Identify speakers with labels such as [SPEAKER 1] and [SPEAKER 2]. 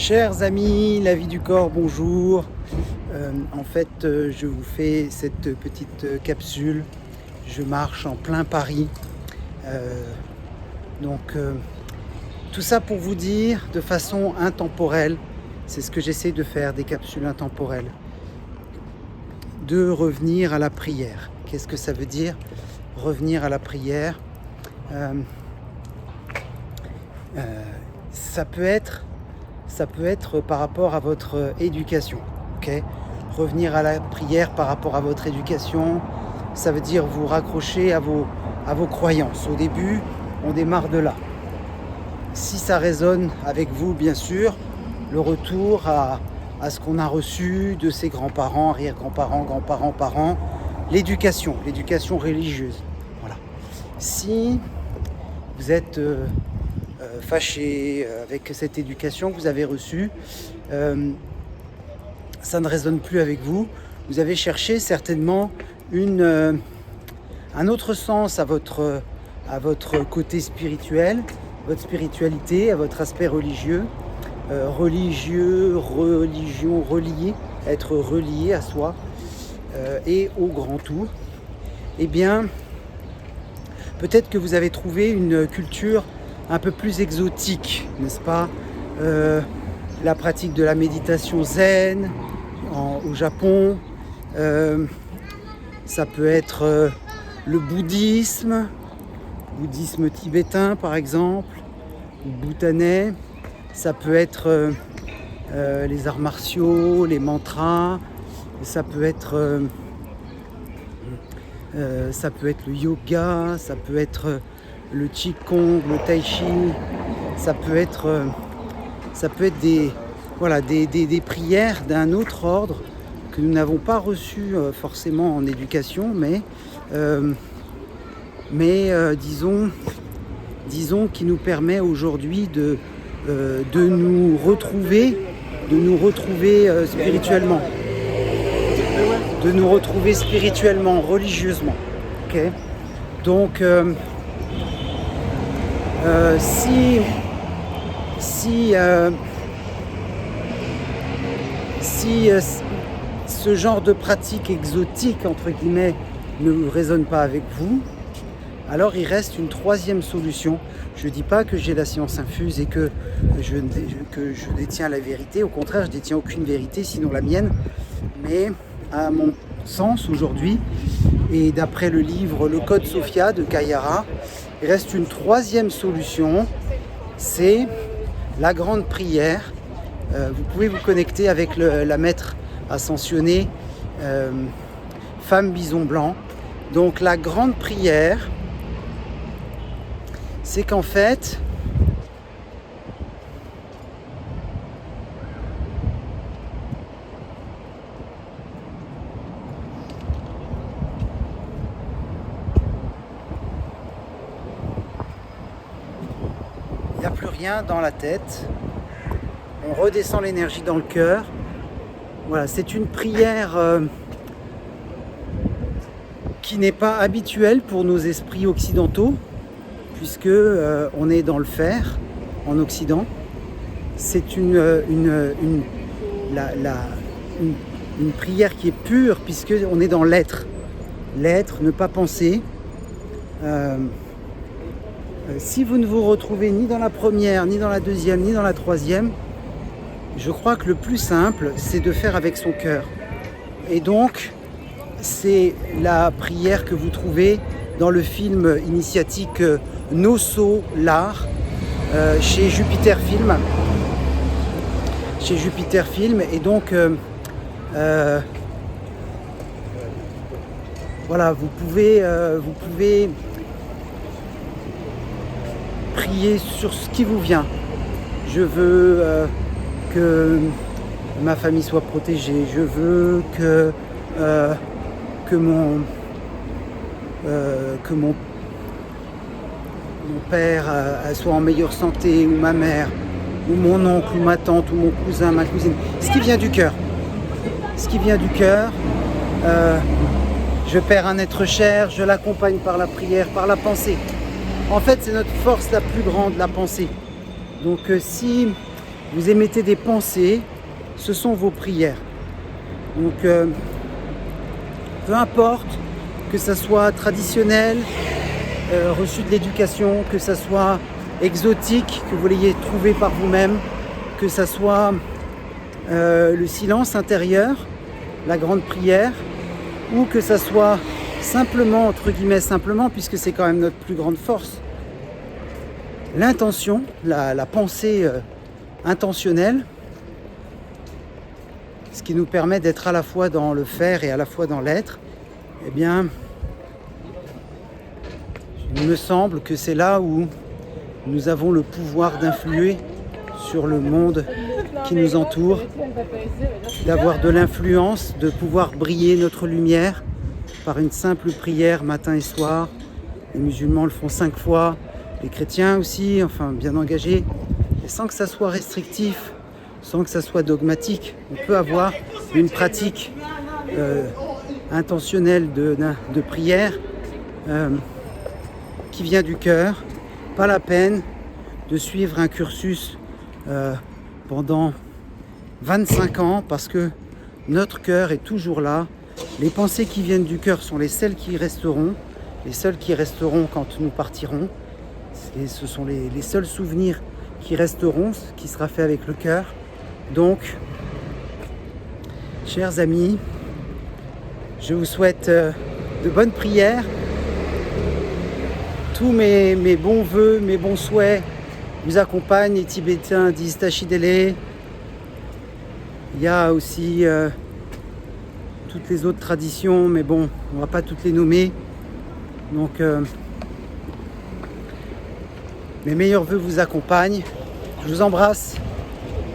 [SPEAKER 1] Chers amis, la vie du corps, bonjour. Je vous fais cette petite capsule. Je marche en plein Paris. Tout ça pour vous dire de façon intemporelle, c'est ce que j'essaie de faire, des capsules intemporelles, de revenir à la prière. Qu'est-ce que ça veut dire, revenir à la prière? Ça peut être par rapport à votre éducation. Okay, revenir à la prière par rapport à votre éducation, ça veut dire vous raccrocher à vos croyances. Au début, on démarre de là. Si ça résonne avec vous, bien sûr, le retour à ce qu'on a reçu de ses grands-parents, arrière-grands-parents, grands-parents, parents, l'éducation religieuse. Voilà. Si vous êtes fâché avec cette éducation que vous avez reçue, ça ne résonne plus avec vous. Vous avez cherché certainement un autre sens à votre côté spirituel, votre spiritualité, à votre aspect religieux, religion, relié, être relié à soi et au grand tout. Eh bien, peut-être que vous avez trouvé une culture un peu plus exotique, n'est-ce pas? La pratique de la méditation zen au Japon, ça peut être le bouddhisme tibétain par exemple, ou bhoutanais, ça peut être les arts martiaux, les mantras, ça peut être le yoga, ça peut être le qigong, le tai chi, ça peut être des prières d'un autre ordre que nous n'avons pas reçu forcément en éducation, disons qui nous permet aujourd'hui de nous retrouver spirituellement, religieusement. Okay. Donc si ce genre de pratique exotique, entre guillemets, ne résonne pas avec vous, alors il reste une troisième solution. Je ne dis pas que j'ai la science infuse et que je détiens la vérité. Au contraire, je ne détiens aucune vérité, sinon la mienne. Mais à mon sens, aujourd'hui, et d'après le livre Le Code Sophia de Kayara, il reste une troisième solution, c'est la grande prière. Vous pouvez vous connecter avec la maître ascensionnée, femme bison blanc. Donc la grande prière, c'est qu'en fait, il n'y a plus rien dans la tête. On redescend l'énergie dans le cœur. Voilà, c'est une prière qui n'est pas habituelle pour nos esprits occidentaux, puisque on est dans le faire en Occident. C'est une prière qui est pure, puisque on est dans l'être. L'être, ne pas penser. Si vous ne vous retrouvez ni dans la première, ni dans la deuxième, ni dans la troisième, je crois que le plus simple, c'est de faire avec son cœur. Et donc, c'est la prière que vous trouvez dans le film initiatique Nosso l'art chez Jupiter Film. Et donc, voilà, vous pouvez prier sur ce qui vous vient. Je veux que ma famille soit protégée. Je veux que mon père soit en meilleure santé, ou ma mère, ou mon oncle, ou ma tante, ou mon cousin, ma cousine. Ce qui vient du cœur. Je perds un être cher, je l'accompagne par la prière, par la pensée. En fait, c'est notre force la plus grande, la pensée. Donc si vous émettez des pensées, ce sont vos prières. Donc, peu importe que ça soit traditionnel, reçu de l'éducation, que ça soit exotique, que vous l'ayez trouvé par vous-même, que ça soit le silence intérieur, la grande prière, ou que ça soit simplement, entre guillemets simplement, puisque c'est quand même notre plus grande force, l'intention, la pensée intentionnelle, ce qui nous permet d'être à la fois dans le faire et à la fois dans l'être, eh bien, il me semble que c'est là où nous avons le pouvoir d'influer sur le monde qui nous entoure, d'avoir de l'influence, de pouvoir briller notre lumière par une simple prière matin et soir. Les musulmans le font 5 fois, les chrétiens aussi, enfin bien engagés, et sans que ça soit restrictif, sans que ça soit dogmatique. On peut avoir une pratique intentionnelle de prière qui vient du cœur. Pas la peine de suivre un cursus pendant 25 ans parce que notre cœur est toujours là. Les pensées qui viennent du cœur sont les seules qui resteront, quand nous partirons. Et ce sont les seuls souvenirs qui resteront, ce qui sera fait avec le cœur. Donc, chers amis, je vous souhaite de bonnes prières. Tous mes bons voeux, mes bons souhaits vous accompagnent. Les Tibétains disent Tachidele. Il y a aussi toutes les autres traditions, mais bon, on ne va pas toutes les nommer. Donc, mes meilleurs voeux vous accompagnent. Je vous embrasse.